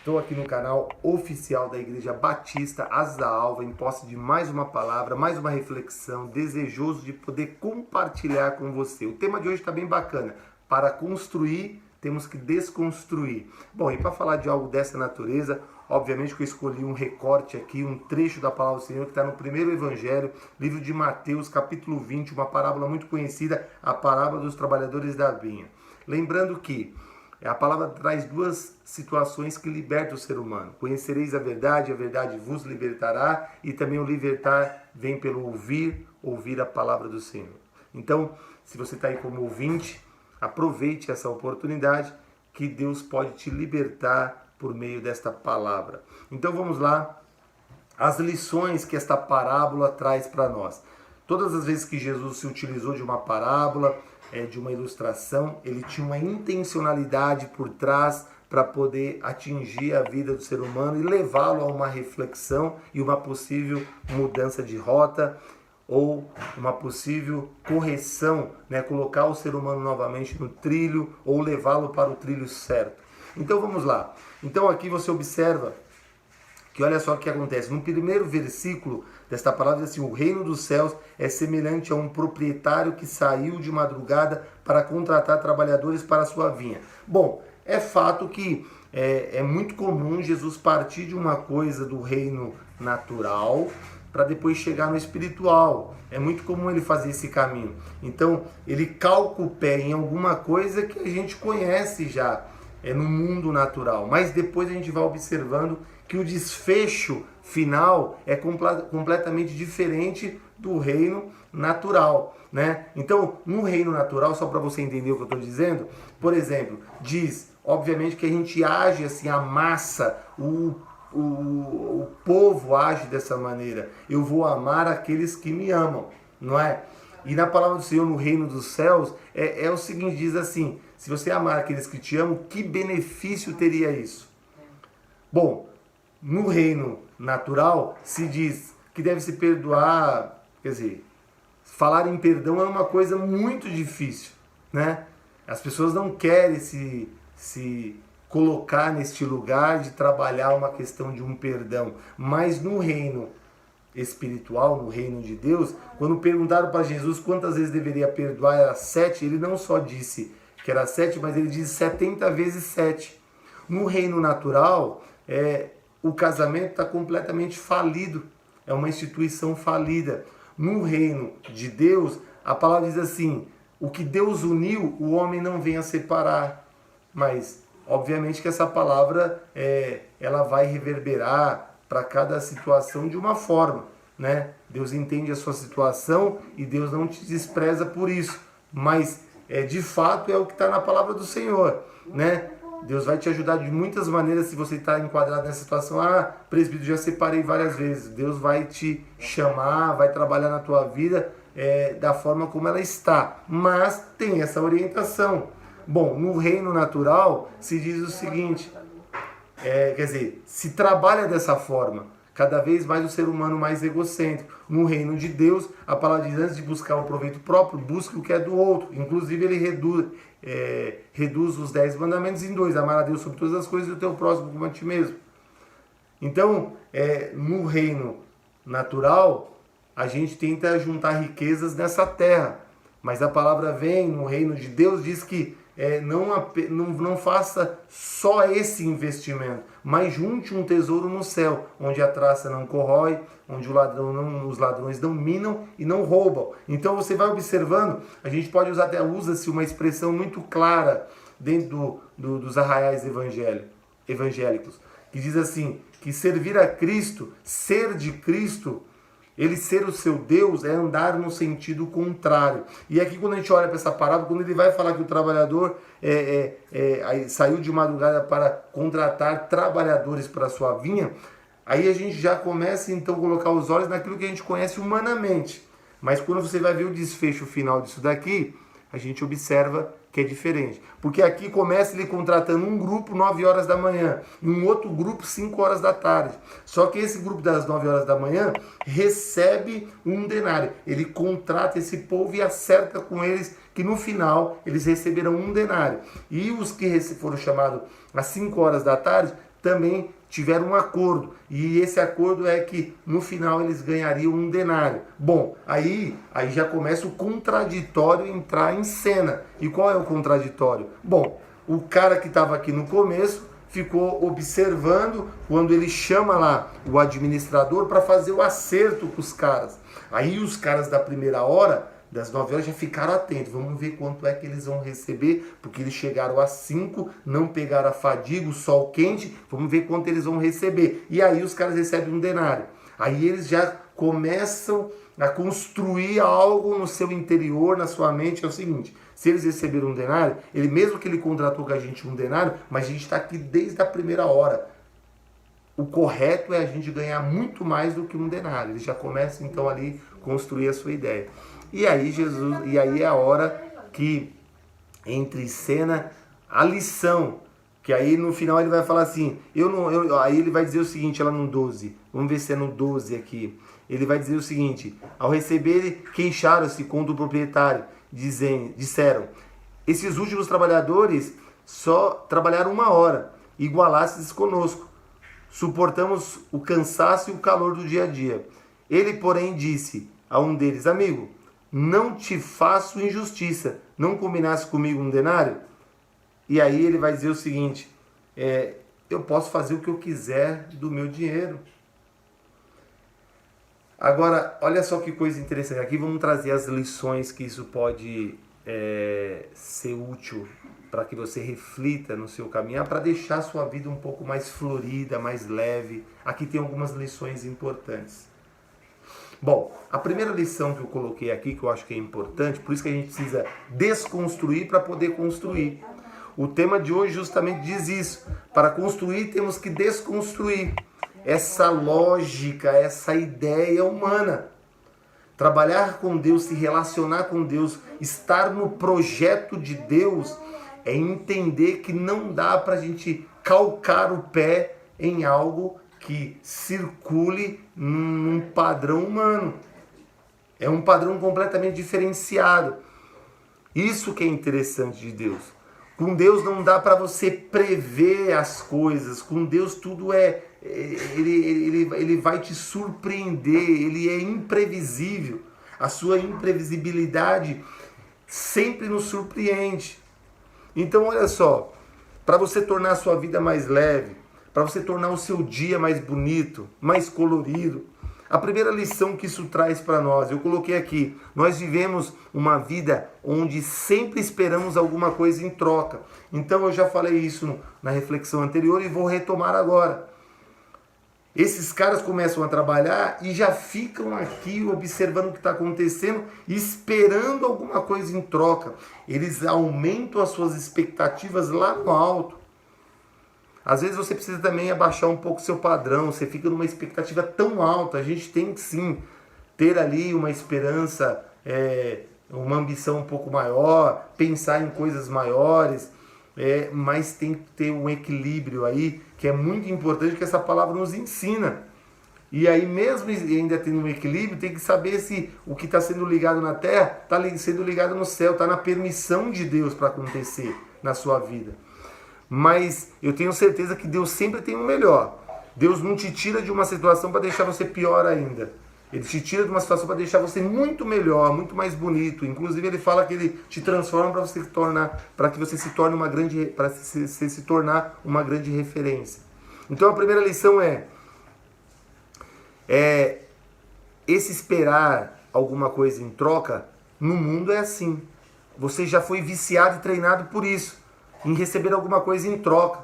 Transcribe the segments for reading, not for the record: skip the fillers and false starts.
Estou aqui no canal oficial da Igreja Batista Asas da Alva, em posse de mais uma palavra, mais uma reflexão, desejoso de poder compartilhar com você. O tema de hoje está bem bacana. Para construir, temos que desconstruir. Bom, e para falar de algo dessa natureza, obviamente que eu escolhi um recorte aqui, um trecho da palavra do Senhor que está no primeiro evangelho, livro de Mateus, capítulo 20, uma parábola muito conhecida, a parábola dos trabalhadores da vinha. Lembrando que a palavra traz duas situações que libertam o ser humano. Conhecereis a verdade vos libertará, e também o libertar vem pelo ouvir a palavra do Senhor. Então, se você está aí como ouvinte, aproveite essa oportunidade que Deus pode te libertar por meio desta palavra. Então vamos lá, as lições que esta parábola traz para nós. Todas as vezes que Jesus se utilizou de uma parábola, de uma ilustração, ele tinha uma intencionalidade por trás para poder atingir a vida do ser humano e levá-lo a uma reflexão e uma possível mudança de rota ou uma possível correção, colocar o ser humano novamente no trilho ou levá-lo para o trilho certo. Então vamos lá. Então aqui você observa que olha só o que acontece. No primeiro versículo desta palavra diz assim: o reino dos céus é semelhante a um proprietário que saiu de madrugada para contratar trabalhadores para a sua vinha. Bom, é fato que é muito comum Jesus partir de uma coisa do reino natural para depois chegar no espiritual. É muito comum ele fazer esse caminho. Então, ele calca o pé em alguma coisa que a gente conhece já no mundo natural. Mas depois a gente vai observando que o desfecho final é completamente diferente do reino natural, Então, no reino natural, só para você entender o que eu estou dizendo, por exemplo, diz, obviamente, que a gente age assim, a massa, o povo age dessa maneira. Eu vou amar aqueles que me amam, não é? E na palavra do Senhor, no reino dos céus, é o seguinte, diz assim: se você amar aqueles que te amam, que benefício teria isso? Bom, no reino natural, se diz que deve se perdoar, quer dizer, falar em perdão é uma coisa muito difícil, As pessoas não querem se colocar neste lugar de trabalhar uma questão de um perdão. Mas no reino espiritual, no reino de Deus, quando perguntaram para Jesus quantas vezes deveria perdoar, era 7, ele não só disse que era 7, mas ele disse 70 vezes 7. No reino natural, o casamento está completamente falido, é uma instituição falida. No reino de Deus, a palavra diz assim: o que Deus uniu, o homem não venha separar. Mas obviamente que essa palavra ela vai reverberar para cada situação de uma forma, Deus entende a sua situação e Deus não te despreza por isso, mas de fato é o que está na palavra do Senhor, Deus vai te ajudar de muitas maneiras se você está enquadrado nessa situação. Presbítero, já separei várias vezes. Deus vai te chamar, vai trabalhar na tua vida da forma como ela está, mas tem essa orientação. Bom, no reino natural se diz o seguinte, quer dizer, se trabalha dessa forma, cada vez mais o ser humano mais egocêntrico. No reino de Deus, a palavra diz: antes de buscar o proveito próprio, busque o que é do outro. Inclusive ele reduz os 10 mandamentos em 2, amar a Deus sobre todas as coisas e o teu próximo como a ti mesmo. Então, no reino natural, a gente tenta juntar riquezas nessa terra, mas a palavra vem no reino de Deus, diz que não faça só esse investimento, mas junte um tesouro no céu, onde a traça não corrói, onde os ladrões não minam e não roubam. Então você vai observando, a gente pode usar, até usa-se uma expressão muito clara dentro dos arraiais evangélicos, que diz assim, que servir a Cristo, ser de Cristo, ele ser o seu Deus é andar no sentido contrário. E aqui quando a gente olha para essa parábola, quando ele vai falar que o trabalhador saiu de madrugada para contratar trabalhadores para a sua vinha, aí a gente já começa então a colocar os olhos naquilo que a gente conhece humanamente. Mas quando você vai ver o desfecho final disso daqui, a gente observa que é diferente. Porque aqui começa ele contratando um grupo 9 horas da manhã e um outro grupo 5 horas da tarde. Só que esse grupo das 9 horas da manhã recebe um denário. Ele contrata esse povo e acerta com eles que no final eles receberão um denário. E os que foram chamados às 5 horas da tarde também tiveram um acordo. E esse acordo é que no final eles ganhariam um denário. Bom, aí já começa o contraditório entrar em cena. E qual é o contraditório? Bom, o cara que estava aqui no começo ficou observando quando ele chama lá o administrador para fazer o acerto com os caras. Aí os caras da primeira hora, das 9 horas, já ficaram atentos. Vamos ver quanto é que eles vão receber, porque eles chegaram às 5, não pegaram a fadiga, o sol quente, vamos ver quanto eles vão receber. E aí os caras recebem um denário. Aí eles já começam a construir algo no seu interior, na sua mente. É o seguinte: se eles receberam um denário, ele mesmo que ele contratou com a gente um denário, mas a gente está aqui desde a primeira hora. O correto é a gente ganhar muito mais do que um denário. Eles já começam então ali a construir a sua ideia. E aí é a hora que entra em cena a lição. Que aí no final ele vai falar assim, aí ele vai dizer o seguinte, lá no 12, vamos ver se é no 12 aqui. Ele vai dizer o seguinte: ao receber, queixaram-se contra o proprietário, disseram, esses últimos trabalhadores só trabalharam 1 hora, igualastes conosco. Suportamos o cansaço e o calor do dia a dia. Ele, porém, disse a um deles, amigo, não te faço injustiça, não combinasse comigo um denário? E aí ele vai dizer o seguinte, eu posso fazer o que eu quiser do meu dinheiro. Agora, olha só que coisa interessante. Aqui vamos trazer as lições que isso pode ser útil para que você reflita no seu caminhar, para deixar a sua vida um pouco mais florida, mais leve. Aqui tem algumas lições importantes. Bom, a primeira lição que eu coloquei aqui, que eu acho que é importante, por isso que a gente precisa desconstruir para poder construir. O tema de hoje justamente diz isso. Para construir temos que desconstruir essa lógica, essa ideia humana. Trabalhar com Deus, se relacionar com Deus, estar no projeto de Deus, é entender que não dá para a gente calcar o pé em algo que circule num padrão humano. É um padrão completamente diferenciado. Isso que é interessante de Deus. Com Deus não dá para você prever as coisas. Com Deus tudo ele vai te surpreender. Ele é imprevisível. A sua imprevisibilidade sempre nos surpreende. Então olha só, para você tornar a sua vida mais leve, para você tornar o seu dia mais bonito, mais colorido, a primeira lição que isso traz para nós, eu coloquei aqui, nós vivemos uma vida onde sempre esperamos alguma coisa em troca. Então eu já falei isso na reflexão anterior e vou retomar agora. Esses caras começam a trabalhar e já ficam aqui observando o que está acontecendo, esperando alguma coisa em troca. Eles aumentam as suas expectativas lá no alto. Às vezes você precisa também abaixar um pouco o seu padrão, você fica numa expectativa tão alta. A gente tem que sim ter ali uma esperança, uma ambição um pouco maior, pensar em coisas maiores, mas tem que ter um equilíbrio aí, que é muito importante, que essa palavra nos ensina. E aí mesmo ainda tendo um equilíbrio, tem que saber se o que está sendo ligado na terra está sendo ligado no céu, está na permissão de Deus para acontecer na sua vida. Mas eu tenho certeza que Deus sempre tem o melhor. Deus não te tira de uma situação para deixar você pior ainda. Ele te tira de uma situação para deixar você muito melhor, muito mais bonito. Inclusive ele fala que ele te transforma para que você se torne se tornar uma grande referência. Então a primeira lição esse esperar alguma coisa em troca, no mundo é assim. Você já foi viciado e treinado por isso, em receber alguma coisa em troca.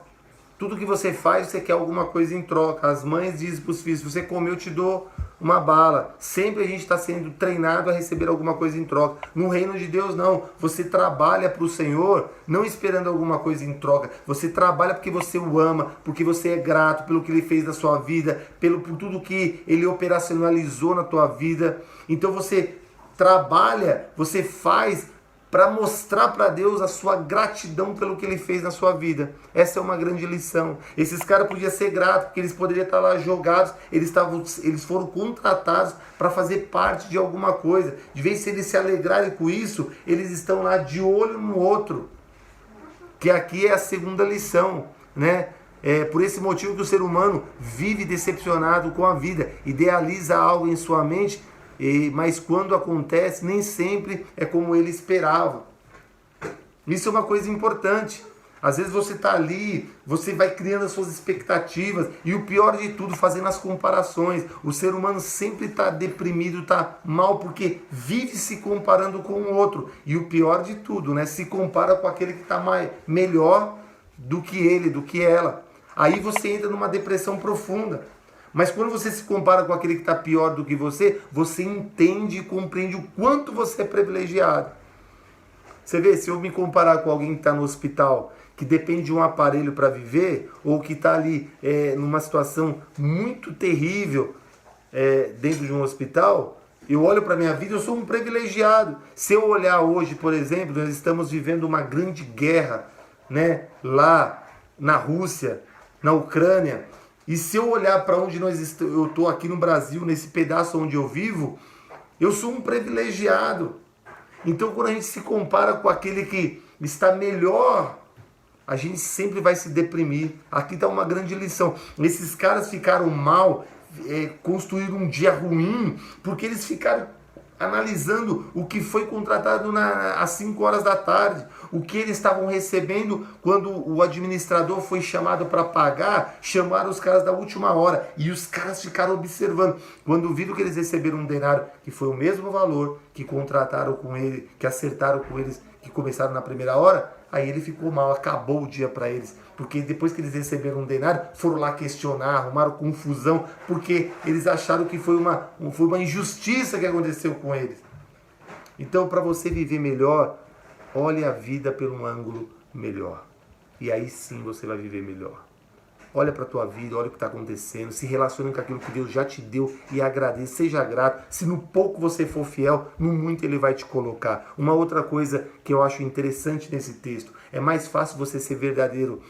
Tudo que você faz, você quer alguma coisa em troca. As mães dizem para os filhos, se você comer eu te dou uma bala. Sempre a gente está sendo treinado a receber alguma coisa em troca. No reino de Deus não. Você trabalha para o Senhor não esperando alguma coisa em troca. Você trabalha porque você o ama, porque você é grato pelo que Ele fez na sua vida, por tudo que Ele operacionalizou na tua vida. Então você trabalha, você faz para mostrar para Deus a sua gratidão pelo que Ele fez na sua vida. Essa é uma grande lição. Esses caras podiam ser gratos, porque eles poderiam estar lá jogados, eles foram contratados para fazer parte de alguma coisa. De vez em eles se alegrarem com isso, eles estão lá de olho no outro. Que aqui é a segunda lição, né? É por esse motivo que o ser humano vive decepcionado com a vida, idealiza algo em sua mente, mas quando acontece, nem sempre é como ele esperava. Isso é uma coisa importante. Às vezes você está ali, você vai criando as suas expectativas e o pior de tudo, fazendo as comparações. O ser humano sempre está deprimido, está mal porque vive se comparando com o outro. E o pior de tudo, né? Se compara com aquele que está melhor do que ele, do que ela. Aí você entra numa depressão profunda. Mas quando você se compara com aquele que está pior do que você entende e compreende o quanto você é privilegiado. Você vê, se eu me comparar com alguém que está no hospital, que depende de um aparelho para viver, ou que está ali numa situação muito terrível dentro de um hospital, eu olho para a minha vida, eu sou um privilegiado. Se eu olhar hoje, por exemplo, nós estamos vivendo uma grande guerra, né, lá na Rússia, na Ucrânia, e se eu olhar para onde eu estou aqui no Brasil, nesse pedaço onde eu vivo, eu sou um privilegiado. Então, quando a gente se compara com aquele que está melhor, a gente sempre vai se deprimir. Aqui está uma grande lição. Esses caras ficaram mal, construíram um dia ruim, porque eles ficaram analisando o que foi contratado às 5 horas da tarde, o que eles estavam recebendo quando o administrador foi chamado para pagar, chamaram os caras da última hora, e os caras ficaram observando. Quando viram que eles receberam um denário, que foi o mesmo valor que contrataram com ele, que acertaram com eles, que começaram na primeira hora, aí ele ficou mal, acabou o dia para eles. Porque depois que eles receberam um denário, foram lá questionar, arrumaram confusão, porque eles acharam que foi uma injustiça que aconteceu com eles. Então, para você viver melhor, olhe a vida por um ângulo melhor. E aí sim você vai viver melhor. Olha para a tua vida, olha o que está acontecendo, se relacione com aquilo que Deus já te deu e agradeça, seja grato. Se no pouco você for fiel, no muito Ele vai te colocar. Uma outra coisa que eu acho interessante nesse texto, é mais fácil você ser verdadeiro.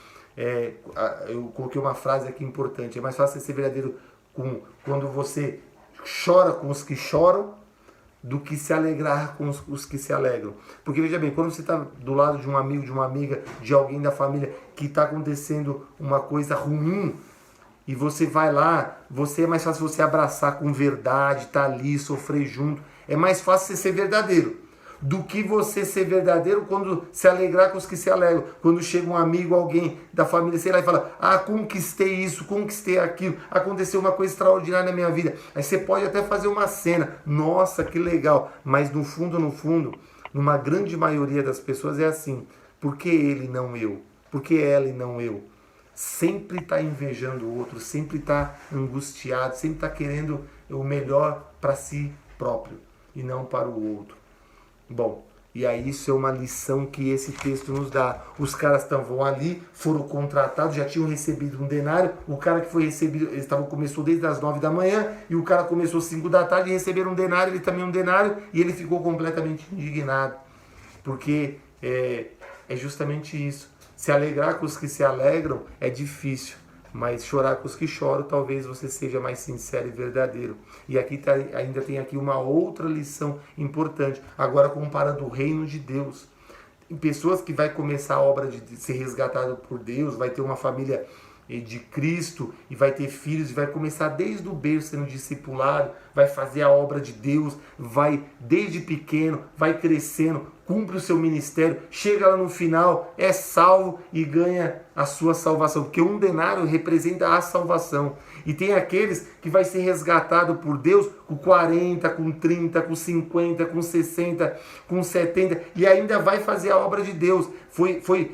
Eu coloquei uma frase aqui importante, é mais fácil você ser verdadeiro quando você chora com os que choram, do que se alegrar com os que se alegram. Porque veja bem, quando você está do lado de um amigo, de uma amiga, de alguém da família que está acontecendo uma coisa ruim, e você vai lá, é mais fácil você abraçar com verdade, estar ali, sofrer junto. É mais fácil você ser verdadeiro do que você ser verdadeiro quando se alegrar com os que se alegram. Quando chega um amigo, alguém da família, sei lá, e fala, conquistei isso, conquistei aquilo, aconteceu uma coisa extraordinária na minha vida. Aí você pode até fazer uma cena, nossa, que legal, mas no fundo, numa grande maioria das pessoas é assim, por que ele e não eu? Por que ela e não eu? Sempre está invejando o outro, sempre está angustiado, sempre está querendo o melhor para si próprio e não para o outro. Bom, e aí isso é uma lição que esse texto nos dá. Os caras estavam ali, foram contratados, já tinham recebido um denário. O cara que foi recebido, começou desde as 9 da manhã, e o cara começou às 5 da tarde e receberam um denário, ele também um denário, e ele ficou completamente indignado. Porque é justamente isso. Se alegrar com os que se alegram é difícil. Mas chorar com os que choram, talvez você seja mais sincero e verdadeiro. E aqui ainda tem aqui uma outra lição importante. Agora comparando o reino de Deus. Tem pessoas que vai começar a obra de ser resgatado por Deus, vai ter uma família de Cristo e vai ter filhos, e vai começar desde o berço sendo discipulado, vai fazer a obra de Deus, vai desde pequeno, vai crescendo, cumpre o seu ministério, chega lá no final, é salvo e ganha a sua salvação, porque um denário representa a salvação. E tem aqueles que vai ser resgatado por Deus com 40, com 30, com 50, com 60, com 70, e ainda vai fazer a obra de Deus.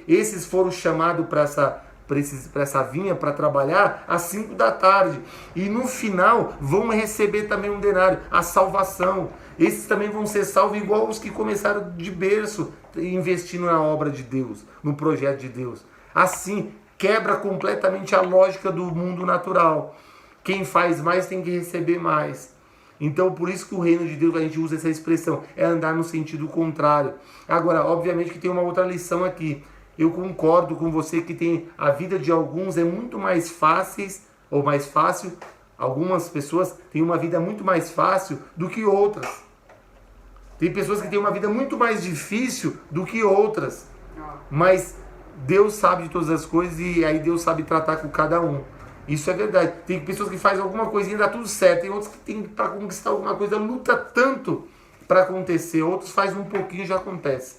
Esses foram chamados para essa vinha para trabalhar às 5 da tarde, e no final vão receber também um denário, a salvação. Esses também vão ser salvos igual os que começaram de berço investindo na obra de Deus, no projeto de Deus. Assim, quebra completamente a lógica do mundo natural. Quem faz mais tem que receber mais. Então, por isso que o reino de Deus, a gente usa essa expressão, é andar no sentido contrário. Agora, obviamente que tem uma outra lição aqui. Eu concordo com você que a vida de alguns é muito mais fácil. Algumas pessoas têm uma vida muito mais fácil do que outras. Tem pessoas que têm uma vida muito mais difícil do que outras. Mas Deus sabe de todas as coisas e aí Deus sabe tratar com cada um. Isso é verdade. Tem pessoas que fazem alguma coisinha e dá tudo certo. Tem outros que tem para conquistar alguma coisa, luta tanto para acontecer. Outros fazem um pouquinho e já acontece.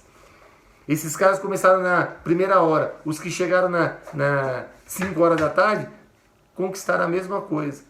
Esses caras começaram na primeira hora. Os que chegaram na 5 horas da tarde conquistaram a mesma coisa.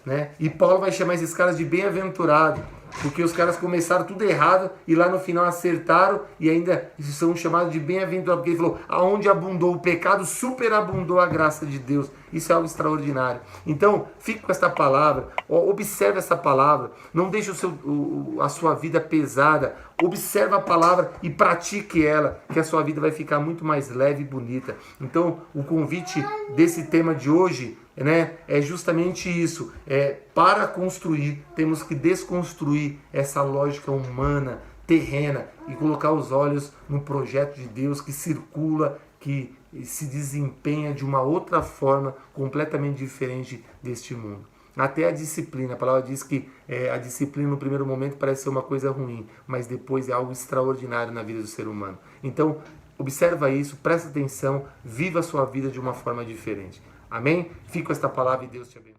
Né? E Paulo vai chamar esses caras de bem-aventurado, porque os caras começaram tudo errado e lá no final acertaram e ainda são chamados de bem-aventurado, porque ele falou, aonde abundou o pecado, superabundou a graça de Deus. Isso é algo extraordinário. Então, fique com esta palavra, observe essa palavra, não deixe a sua vida pesada, observe a palavra e pratique ela, que a sua vida vai ficar muito mais leve e bonita. Então, o convite desse tema de hoje, né, é justamente isso. Para construir, temos que desconstruir essa lógica humana, terrena, e colocar os olhos no projeto de Deus que circula, que se desempenha de uma outra forma completamente diferente deste mundo. Até a disciplina, a palavra diz que a disciplina no primeiro momento parece ser uma coisa ruim, mas depois é algo extraordinário na vida do ser humano. Então, observa isso, presta atenção, viva a sua vida de uma forma diferente. Amém? Fica com esta palavra e Deus te abençoe.